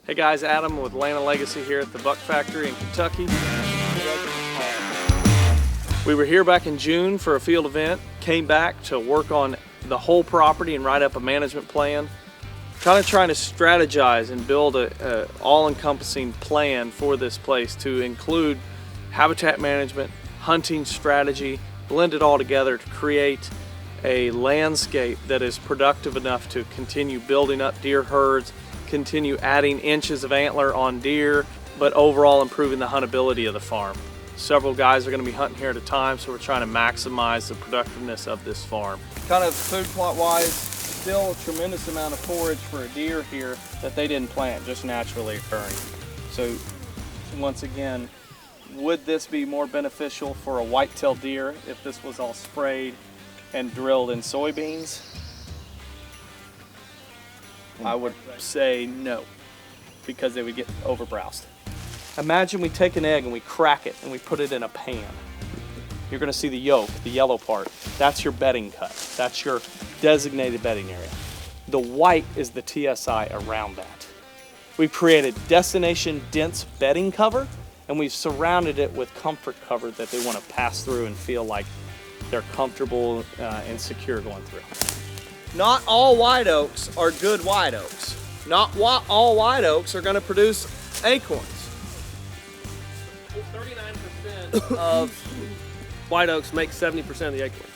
Hey guys, Adam with Land & Legacy here at the Buck Factory in Kentucky. We were here back in June for a field event, came back to work on the whole property and write up a management plan. Kind of trying to strategize and build a all-encompassing plan for this place to include habitat management, hunting strategy, blend it all together to create a landscape that is productive enough to continue building up deer herds, continue adding inches of antler on deer, but overall improving the huntability of the farm. Several guys are going to be hunting here at a time, so we're trying to maximize the productiveness of this farm. Kind of food plot wise, still a tremendous amount of forage for a deer here that they didn't plant, just naturally occurring. So once again, would this be more beneficial for a whitetail deer if this was all sprayed and drilled in soybeans? I would say no, because they would get overbrowsed. Imagine we take an egg and we crack it and we put it in a pan. You're gonna see the yolk, the yellow part. That's your bedding cut. That's your designated bedding area. The white is the TSI around that. We've created destination dense bedding cover, and we've surrounded it with comfort cover that they wanna pass through and feel like they're comfortable and secure going through. Not all white oaks are good white oaks. Not all white oaks are gonna produce acorns. 39% of white oaks make 70% of the acorns.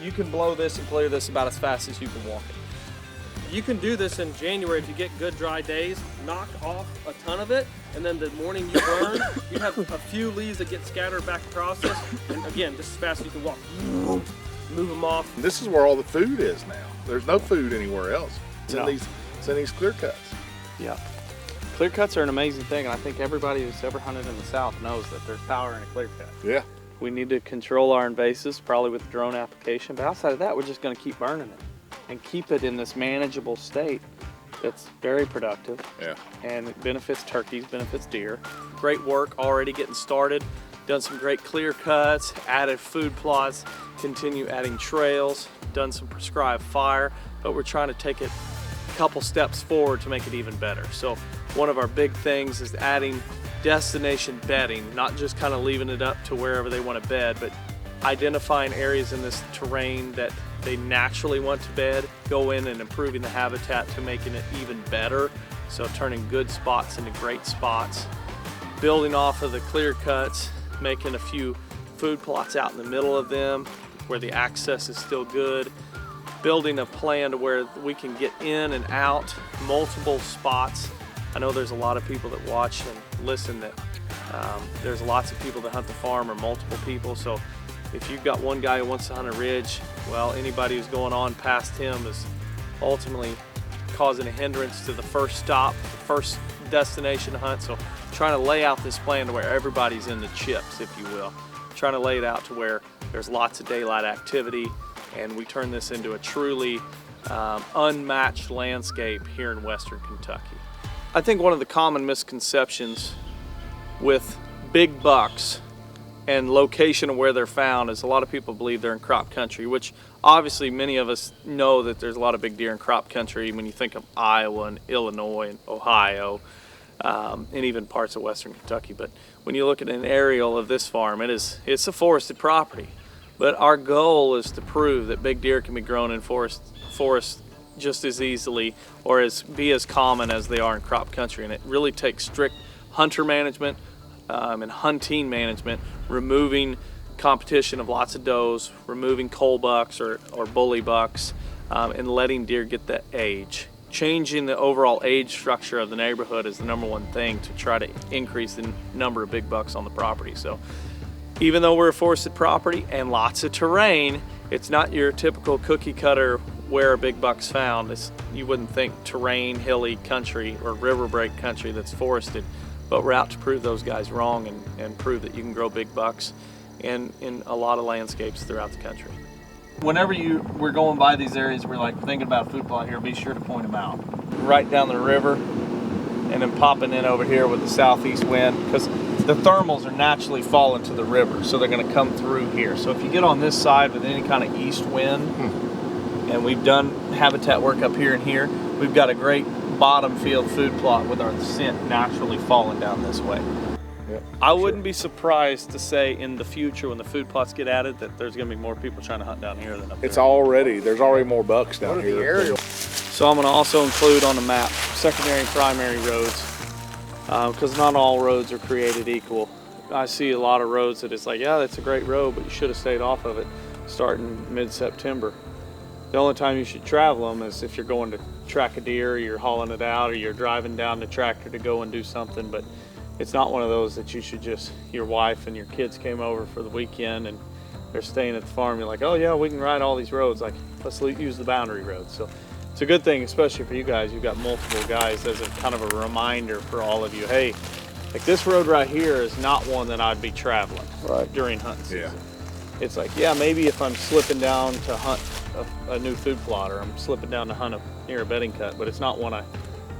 You can blow this and clear this about as fast as you can walk it. You can do this in January if you get good dry days, knock off a ton of it, and then the morning you burn, you have a few leaves that get scattered back across this, and again, just as fast as you can walk. Move them off. This is where all the food is now. There's no food anywhere else. It's No. in these clear cuts. Yeah. Clear cuts are an amazing thing, and I think everybody who's ever hunted in the South knows that there's power in a clear cut. Yeah. We need to control our invasives, probably with drone application, but outside of that, we're just gonna keep burning it and keep it in this manageable state that's very productive. Yeah. And it benefits turkeys, benefits deer. Great work already getting started. Done some great clear cuts, added food plots, continue adding trails, done some prescribed fire, but we're trying to take it a couple steps forward to make it even better. So one of our big things is adding destination bedding, not just kind of leaving it up to wherever they want to bed, but identifying areas in this terrain that they naturally want to bed, go in and improving the habitat to making it even better. So turning good spots into great spots, building off of the clear cuts, making a few food plots out in the middle of them where the access is still good, building a plan to where we can get in and out multiple spots. I know there's a lot of people that watch and listen that there's lots of people that hunt the farm or multiple people. So if you've got one guy who wants to hunt a ridge, well, anybody who's going on past him is ultimately causing a hindrance to the first stop, the first destination hunt. So trying to lay out this plan to where everybody's in the chips, if you will. Trying to lay it out to where there's lots of daylight activity, and we turn this into a truly unmatched landscape here in Western Kentucky. I think one of the common misconceptions with big bucks and location of where they're found is a lot of people believe they're in crop country, which obviously many of us know that there's a lot of big deer in crop country when you think of Iowa and Illinois and Ohio, and even parts of Western Kentucky. But when you look at an aerial of this farm, it's a forested property. But our goal is to prove that big deer can be grown in forest just as easily or be as common as they are in crop country. And it really takes strict hunter management and hunting management, removing competition of lots of does, removing cull bucks or bully bucks, and letting deer get that age. Changing the overall age structure of the neighborhood is the #1 thing to try to increase the number of big bucks on the property. So even though we're a forested property and lots of terrain, it's not your typical cookie cutter where a big buck's found. You wouldn't think terrain, hilly country or river break country that's forested, but we're out to prove those guys wrong and prove that you can grow big bucks in a lot of landscapes throughout the country. Whenever we're going by these areas, we're like thinking about a food plot here, be sure to point them out. Right down the river and then popping in over here with the southeast wind, because the thermals are naturally falling to the river, so they're going to come through here. So if you get on this side with any kind of east wind, and we've done habitat work up here and here, we've got a great bottom field food plot with our scent naturally falling down this way. Yep, I wouldn't be surprised to say in the future when the food plots get added that there's going to be more people trying to hunt down here than up there. there's already more bucks down here. So I'm going to also include on the map secondary and primary roads, because not all roads are created equal. I see a lot of roads that it's like, yeah, that's a great road, but you should have stayed off of it starting mid-September. The only time you should travel them is if you're going to track a deer, or you're hauling it out, or you're driving down the tractor to go and do something. But it's not one of those that you should just, your wife and your kids came over for the weekend and they're staying at the farm. You're like, oh yeah, we can ride all these roads. Like, let's use the boundary roads. So it's a good thing, especially for you guys. You've got multiple guys as a kind of a reminder for all of you. Hey, like this road right here is not one that I'd be traveling during hunting season. Yeah. It's like, yeah, maybe if I'm slipping down to hunt a new food plot, or I'm slipping down to hunt near a bedding cut, but it's not one I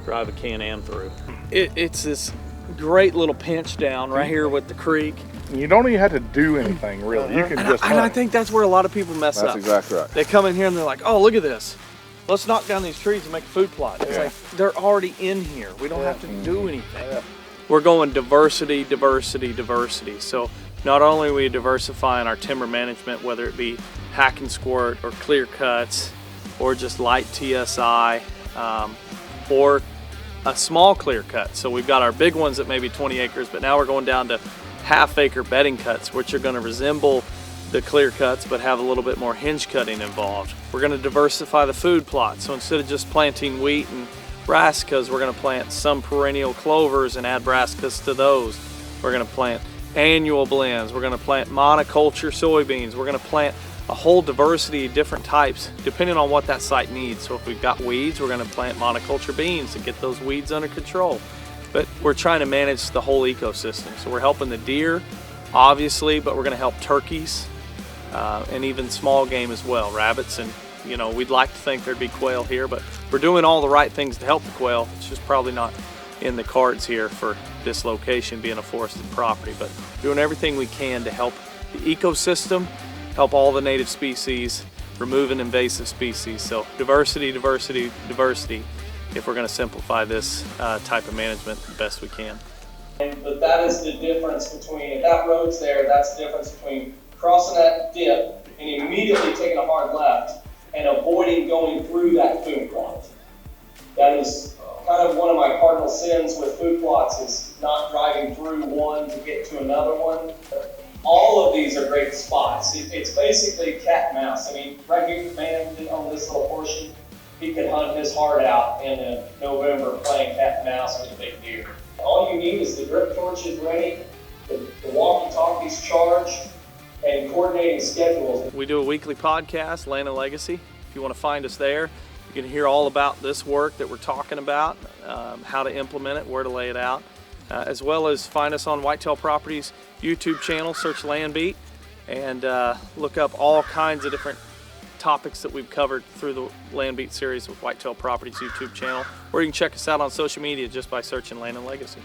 drive a Can-Am through. It's this great little pinch down right here with the creek. You don't even have to do anything really. You can just And I hunt. think that's where a lot of people mess up. That's exactly right. They come in here and they're like, oh, look at this. Let's knock down these trees and make a food plot. It's like, they're already in here. We don't have to do anything. Yeah. We're going diversity, diversity, diversity. So not only are we diversifying our timber management, whether it be hack and squirt or clear cuts or just light TSI, or a small clear cut. So we've got our big ones that may be 20 acres, but now we're going down to half-acre bedding cuts, which are going to resemble the clear cuts but have a little bit more hinge cutting involved. We're going to diversify the food plot. So instead of just planting wheat and brassicas, we're going to plant some perennial clovers and add brassicas to those. We're going to plant annual blends. We're going to plant monoculture soybeans. We're going to plant a whole diversity of different types depending on what that site needs. So if we've got weeds, we're going to plant monoculture beans to get those weeds under control. But we're trying to manage the whole ecosystem. So we're helping the deer, obviously, but we're going to help turkeys and even small game as well, rabbits. And you know, we'd like to think there'd be quail here, but we're doing all the right things to help the quail. It's just probably not in the cards here for this location being a forested property, but doing everything we can to help the ecosystem, help all the native species, removing invasive species. So diversity, diversity, diversity, if we're going to simplify this type of management the best we can. But that is the difference between, if that road's there, that's the difference between crossing that dip and immediately taking a hard left and avoiding going through that food plot. That is kind of one of my cardinal sins with food plots, is not driving through one to get to another one. All of these are great spots. It's basically cat and mouse. I mean, right here, man, on this little portion, he could hunt his heart out in November playing cat and mouse with a big deer. All you need is the grip torches ready, the walkie-talkies charged, and coordinating schedules. We do a weekly podcast, Land and Legacy. If you want to find us there, you can hear all about this work that we're talking about, how to implement it, where to lay it out, as well as find us on Whitetail Properties YouTube channel, search Land Beat, and look up all kinds of different topics that we've covered through the Land Beat series with Whitetail Properties YouTube channel, or you can check us out on social media just by searching Land and Legacy.